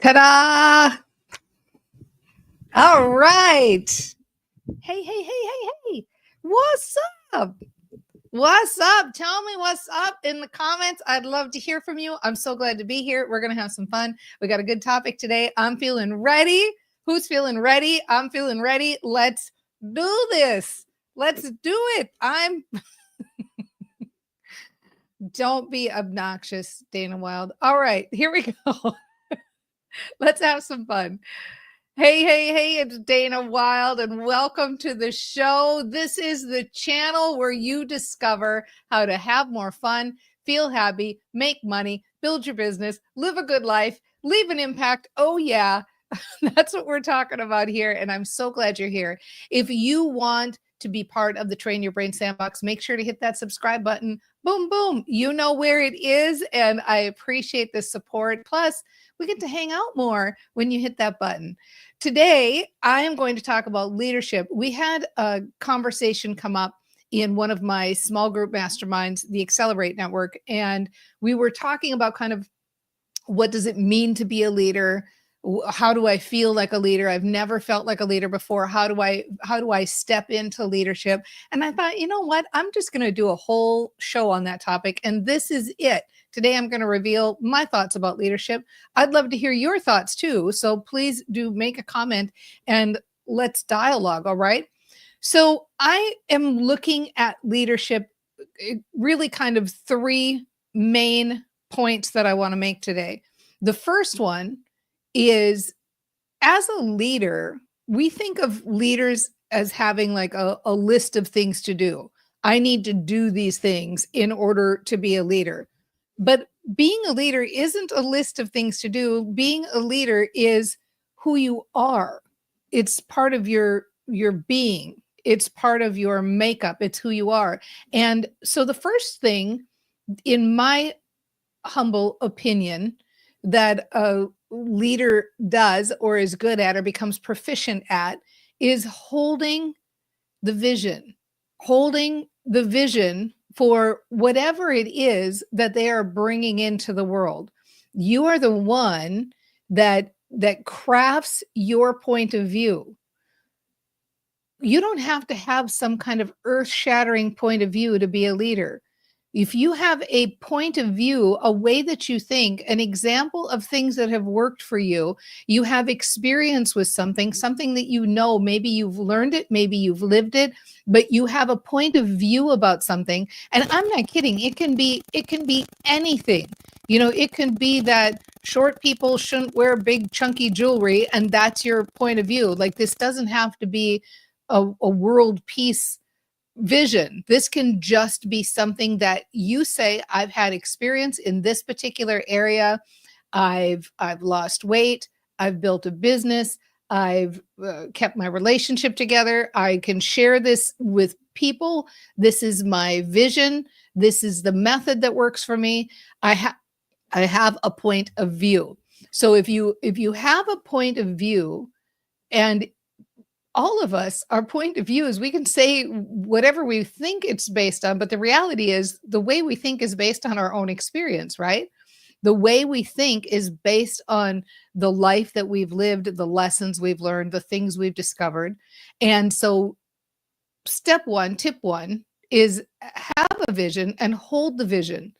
Ta-da! All right. Hey. What's up? What's up? Tell me what's up in the comments. I'd love to hear from you. I'm so glad to be here. We're going to have some fun. We got a good topic today. I'm feeling ready. Who's feeling ready? I'm feeling ready. Let's do this. Let's do it. Don't be obnoxious, Dana Wilde. All right, here we go. Let's have some fun. Hey, it's Dana Wilde, and welcome to the show. This is the channel where you discover how to have more fun, feel happy, make money, build your business, live a good life, leave an impact. Oh, yeah, that's what we're talking about here, and I'm so glad you're here. If you want to be part of the Train Your Brain Sandbox, make sure to hit that subscribe button. Boom, boom. You know where it is, and I appreciate the support. Plus, we get to hang out more when you hit that button. Today, I am going to talk about leadership. We had a conversation come up in one of my small group masterminds, the Accelerate Network, and we were talking about kind of what does it mean to be a leader? How do I feel like a leader? I've never felt like a leader before. How do I step into leadership? And I thought, you know what? I'm just going to do a whole show on that topic. And this is it. Today, I'm going to reveal my thoughts about leadership. I'd love to hear your thoughts too. So please do make a comment and let's dialogue. All right. So I am looking at leadership, really kind of three main points that I want to make today. The first one is, as a leader, we think of leaders as having like a list of things to do. I need to do these things in order to be a leader. But being a leader isn't a list of things to do. Being a leader is who you are. It's part of your being. It's part of your makeup. It's who you are. And so the first thing, in my humble opinion, that a leader does or is good at or becomes proficient at is holding the vision for whatever it is that they are bringing into the world. You are the one that crafts your point of view. You don't have to have some kind of earth-shattering point of view to be a leader. If you have a point of view, a way that you think, an example of things that have worked for you, you have experience with something that you know, maybe you've learned it, maybe you've lived it, but you have a point of view about something. And I'm not kidding. It can be anything. You know, it can be that short people shouldn't wear big chunky jewelry, and that's your point of view. Like, this doesn't have to be a world peace vision. This can just be something that you say, I've had experience in this particular area. I've lost weight. I've built a business. I've kept my relationship together. I can share this with people. This is my vision. This is the method that works for me. I have a point of view. So if you have a point of view, and all of us, our point of view is, we can say whatever we think it's based on, but the reality is the way we think is based on our own experience, right? The way we think is based on the life that we've lived, the lessons we've learned, the things we've discovered. And so tip one is have a vision and hold the vision.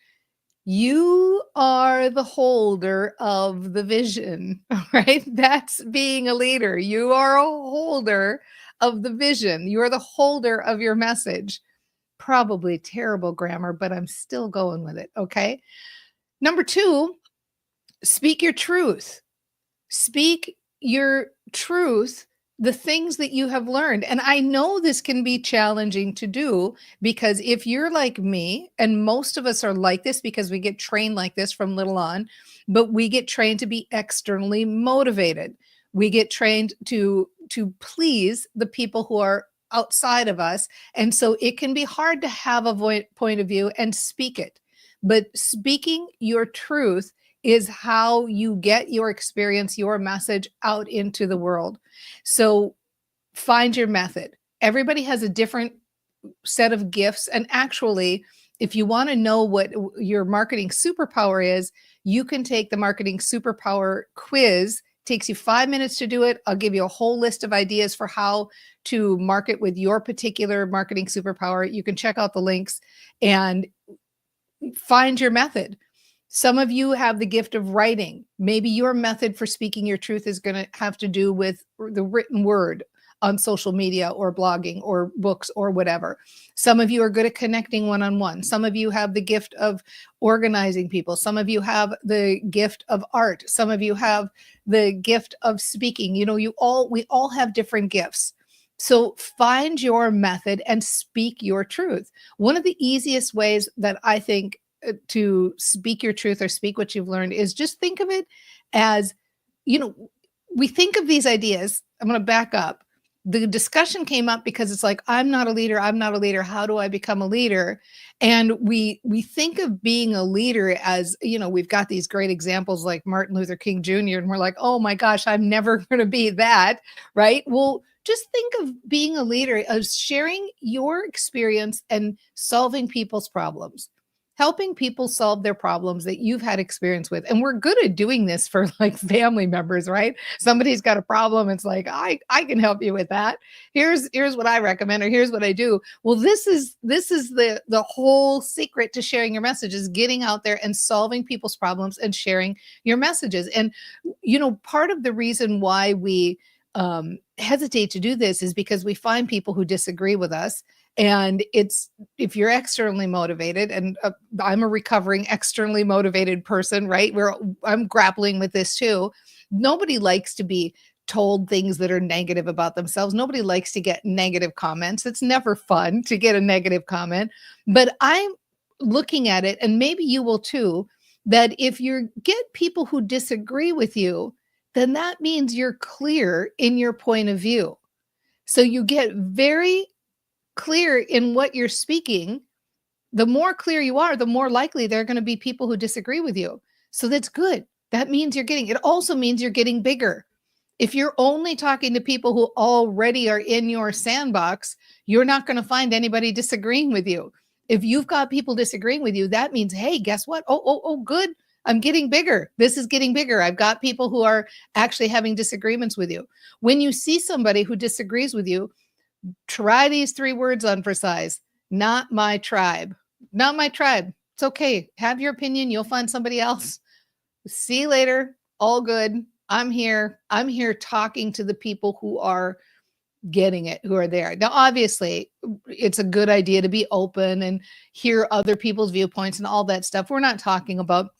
You are the holder of the vision, right? That's being a leader. You are a holder of the vision. You are the holder of your message. Probably terrible grammar, but I'm still going with it, okay? Number two, speak your truth. Speak your truth, the things that you have learned. And I know this can be challenging to do, because if you're like me, and most of us are like this because we get trained like this from little on, but we get trained to be externally motivated. We get trained to please the people who are outside of us. And so it can be hard to have a point of view and speak it. But speaking your truth is how you get your experience, your message out into the world. So find your method. Everybody has a different set of gifts. And actually, If you want to know what your marketing superpower is, you can take the marketing superpower quiz. Takes you 5 minutes to do it. I'll give you a whole list of ideas for how to market with your particular marketing superpower. You can check out the links and find your method. Some of you have the gift of writing. Maybe your method for speaking your truth is going to have to do with the written word on social media or blogging or books or whatever. Some of you are good at connecting one-on-one. Some of you have the gift of organizing people. Some of you have the gift of art. Some of you have the gift of speaking. You know, we all have different gifts. So find your method and speak your truth. One of the easiest ways that I think to speak your truth or speak what you've learned is just think of it as, you know, we think of these ideas. I'm going to back up. The discussion came up because it's like, I'm not a leader. I'm not a leader. How do I become a leader? And we think of being a leader as, you know, we've got these great examples like Martin Luther King Jr. And we're like, oh my gosh, I'm never going to be that. Right. Well, just think of being a leader as sharing your experience and solving people's problems, helping people solve their problems that you've had experience with. And we're good at doing this for like family members, right? Somebody's got a problem. It's like, I can help you with that. Here's what I recommend, or here's what I do. Well, this is the whole secret to sharing your message, is getting out there and solving people's problems and sharing your messages. And, you know, part of the reason why we hesitate to do this is because we find people who disagree with us. And it's, if you're externally motivated, and I'm a recovering externally motivated person, right? I'm grappling with this too. Nobody likes to be told things that are negative about themselves. Nobody likes to get negative comments. It's never fun to get a negative comment. But I'm looking at it, and maybe you will too, that if you get people who disagree with you, then that means you're clear in your point of view. So you get very clear in what you're speaking. The more clear you are, the more likely there are going to be people who disagree with you. So that's good. That means it also means you're getting bigger. If you're only talking to people who already are in your sandbox, you're not going to find anybody disagreeing with you. If you've got people disagreeing with you, that means, hey, guess what? Oh, good. I'm getting bigger. This is getting bigger. I've got people who are actually having disagreements with you. When you see somebody who disagrees with you, try these 3 words on for size. Not my tribe. Not my tribe. It's okay. Have your opinion. You'll find somebody else. See you later. All good. I'm here. I'm here talking to the people who are getting it, who are there. Now, obviously, it's a good idea to be open and hear other people's viewpoints and all that stuff. We're not talking about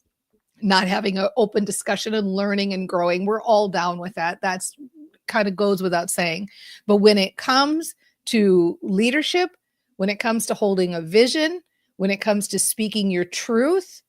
not having an open discussion and learning and growing. We're all down with that. That's kind of goes without saying. But when it comes to leadership, when it comes to holding a vision, when it comes to speaking your truth,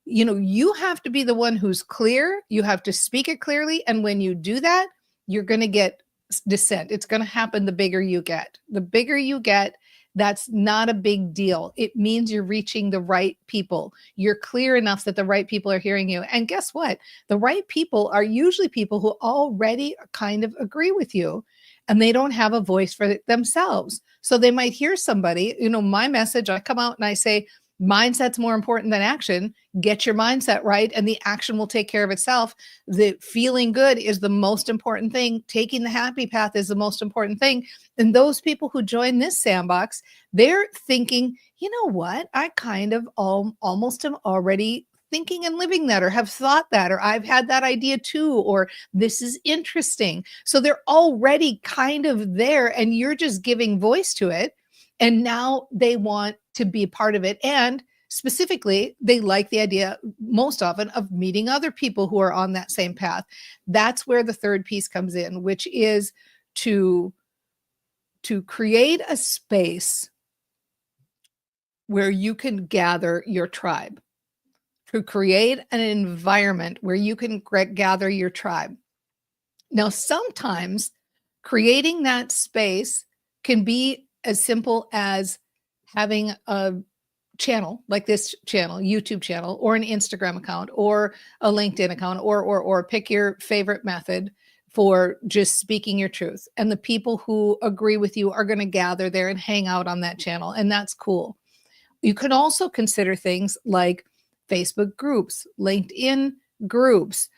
you know, you have to be the one who's clear. You have to speak it clearly. And when you do that, you're going to get dissent. It's going to happen the bigger you get. The bigger you get, that's not a big deal. It means you're reaching the right people. You're clear enough that the right people are hearing you. And guess what? The right people are usually people who already kind of agree with you, and they don't have a voice for themselves. So they might hear somebody, you know, my message, I come out and I say, mindset's more important than action. Get your mindset right, and the action will take care of itself. The feeling good is the most important thing. Taking the happy path is the most important thing. And those people who join this sandbox, they're thinking, you know what? I kind of almost am already thinking and living that, or have thought that, or I've had that idea too, or this is interesting. So they're already kind of there, and you're just giving voice to it. And now they want to be a part of it. And specifically, they like the idea most often of meeting other people who are on that same path. That's where the third piece comes in, which is to create a space where you can gather your tribe, to create an environment where you can gather your tribe. Now, sometimes creating that space can be as simple as having a channel like this channel, YouTube channel, or an Instagram account, or a LinkedIn account, or pick your favorite method for just speaking your truth. And the people who agree with you are going to gather there and hang out on that channel. And that's cool. You can also consider things like Facebook groups, LinkedIn groups,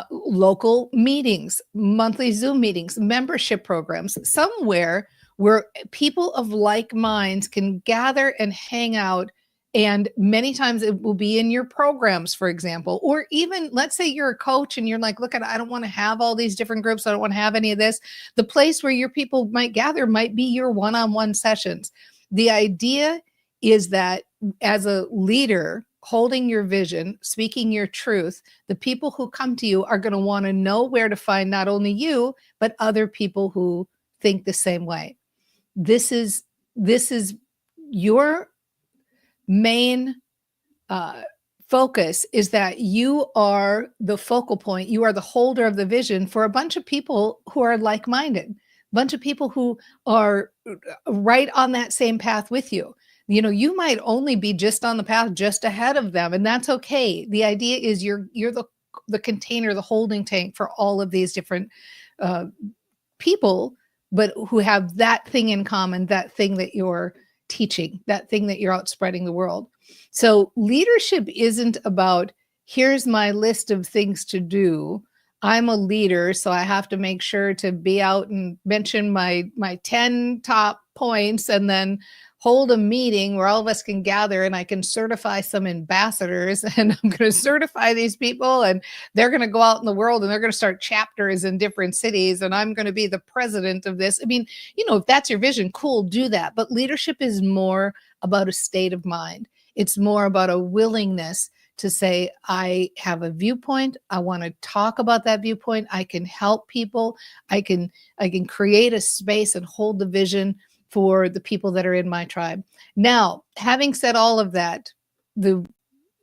local meetings, monthly Zoom meetings, membership programs, somewhere where people of like minds can gather and hang out. And many times it will be in your programs, for example, or even let's say you're a coach and you're like, look, I don't want to have all these different groups. I don't want to have any of this. The place where your people might gather might be your one-on-one sessions. The idea is that as a leader, holding your vision, speaking your truth, the people who come to you are going to want to know where to find not only you, but other people who think the same way. This is your main focus, is that you are the focal point. You are the holder of the vision for a bunch of people who are like-minded, a bunch of people who are right on that same path with you. You know, you might only be just on the path just ahead of them, and that's okay. The idea is you're the container, the holding tank for all of these different people, but who have that thing in common, that thing that you're teaching, that thing that you're out spreading the world. So leadership isn't about, here's my list of things to do. I'm a leader, so I have to make sure to be out and mention my 10 top points and then hold a meeting where all of us can gather and I can certify some ambassadors, and I'm going to certify these people and they're going to go out in the world and they're going to start chapters in different cities and I'm going to be the president of this. I mean, you know, if that's your vision, cool, do that. But leadership is more about a state of mind. It's more about a willingness to say, I have a viewpoint. I want to talk about that viewpoint. I can help people. I can create a space and hold the vision for the people that are in my tribe. Now, having said all of that, the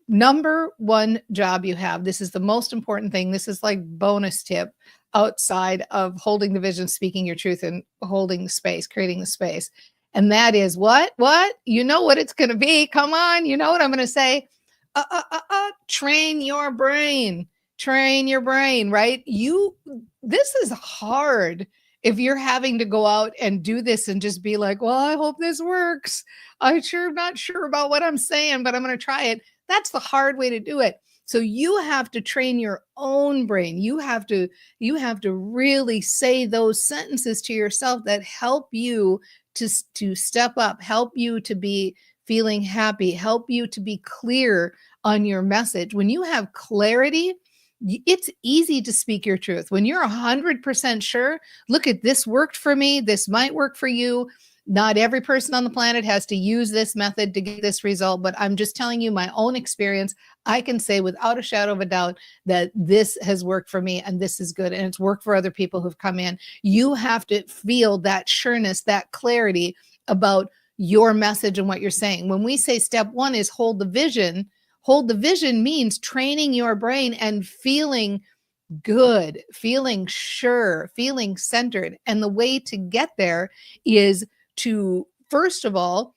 number one job you have, this is the most important thing. This is like bonus tip outside of holding the vision, speaking your truth, and holding the space, creating the space. And that is what? You know what it's going to be. Come on. You know what I'm going to say. Train your brain. Train your brain, right? This is hard. If you're having to go out and do this and just be like, well, I hope this works. I'm not sure about what I'm saying, but I'm going to try it. That's the hard way to do it. So you have to train your own brain. You have to really say those sentences to yourself that help you to step up, help you to be feeling happy, help you to be clear on your message. When you have clarity, it's easy to speak your truth. When you're 100% sure, look, at this worked for me, this might work for you. Not every person on the planet has to use this method to get this result, but I'm just telling you my own experience. I can say without a shadow of a doubt that this has worked for me and this is good, and it's worked for other people who've come in. You have to feel that sureness, that clarity about your message and what you're saying. When we say step one is hold the vision means training your brain and feeling good, feeling sure, feeling centered. And the way to get there is to, first of all,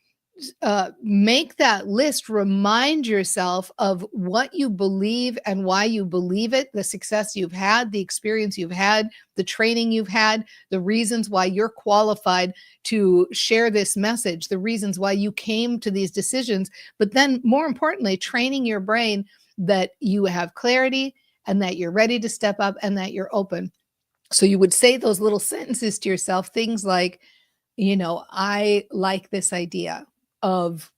make that list, remind yourself of what you believe and why you believe it, the success you've had, the experience you've had, the training you've had, the reasons why you're qualified to share this message, the reasons why you came to these decisions. But then more importantly, training your brain that you have clarity and that you're ready to step up and that you're open. So you would say those little sentences to yourself, things like, you know, I like this idea of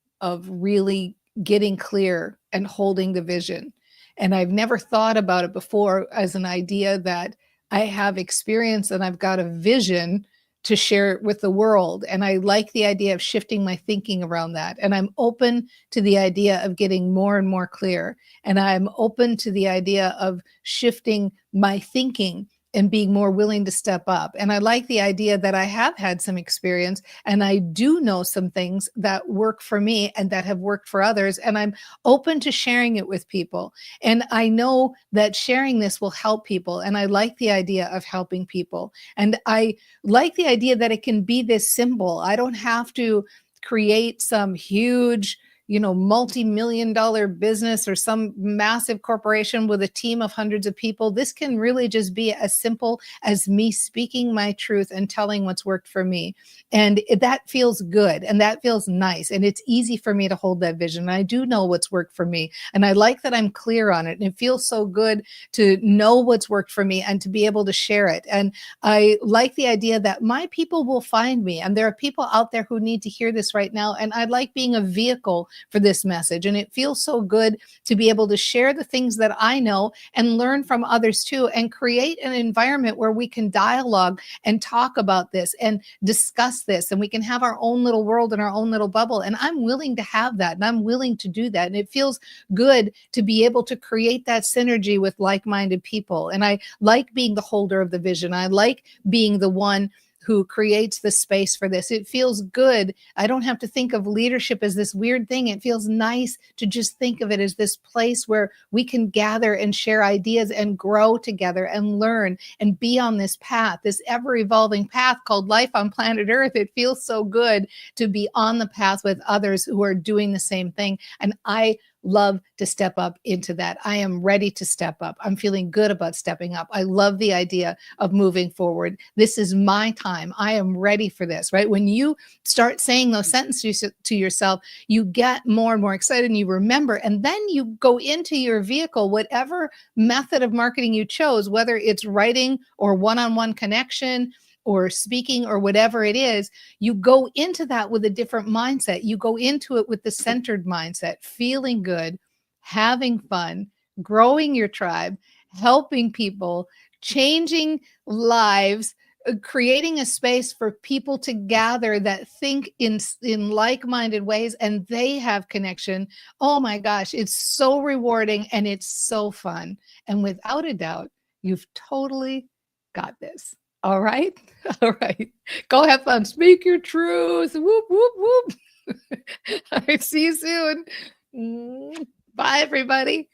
really getting clear and holding the vision. And I've never thought about it before as an idea that I have experience and I've got a vision to share it with the world. And I like the idea of shifting my thinking around that. And I'm open to the idea of getting more and more clear. And I'm open to the idea of shifting my thinking and being more willing to step up. And I like the idea that I have had some experience and I do know some things that work for me and that have worked for others. And I'm open to sharing it with people. And I know that sharing this will help people. And I like the idea of helping people. And I like the idea that it can be this simple. I don't have to create some huge multi-million-dollar business or some massive corporation with a team of hundreds of people. This can really just be as simple as me speaking my truth and telling what's worked for me. And that feels good and that feels nice. And it's easy for me to hold that vision. I do know what's worked for me. And I like that I'm clear on it. And it feels so good to know what's worked for me and to be able to share it. And I like the idea that my people will find me. And there are people out there who need to hear this right now. And I like being a vehicle for this message. And it feels so good to be able to share the things that I know and learn from others too, and create an environment where we can dialogue and talk about this and discuss this. And we can have our own little world and our own little bubble. And I'm willing to have that. And I'm willing to do that. And it feels good to be able to create that synergy with like-minded people. And I like being the holder of the vision. I like being the one who creates the space for this. It feels good. I don't have to think of leadership as this weird thing. It feels nice to just think of it as this place where we can gather and share ideas and grow together and learn and be on this path, this ever-evolving path called life on planet Earth. It feels so good to be on the path with others who are doing the same thing. And I love to step up into that. I am ready to step up. I'm feeling good about stepping up. I love the idea of moving forward. This is my time. I am ready for this, right? When you start saying those sentences to yourself, you get more and more excited and you remember, and then you go into your vehicle, whatever method of marketing you chose, whether it's writing or one-on-one connection or speaking or whatever it is, you go into that with a different mindset. You go into it with the centered mindset, feeling good, having fun, growing your tribe, helping people, changing lives, creating a space for people to gather that think in like-minded ways and they have connection. Oh my gosh, it's so rewarding and it's so fun. And without a doubt, you've totally got this. All right. All right. Go have fun. Speak your truth. Whoop, whoop, whoop. All right. See you soon. Bye, everybody.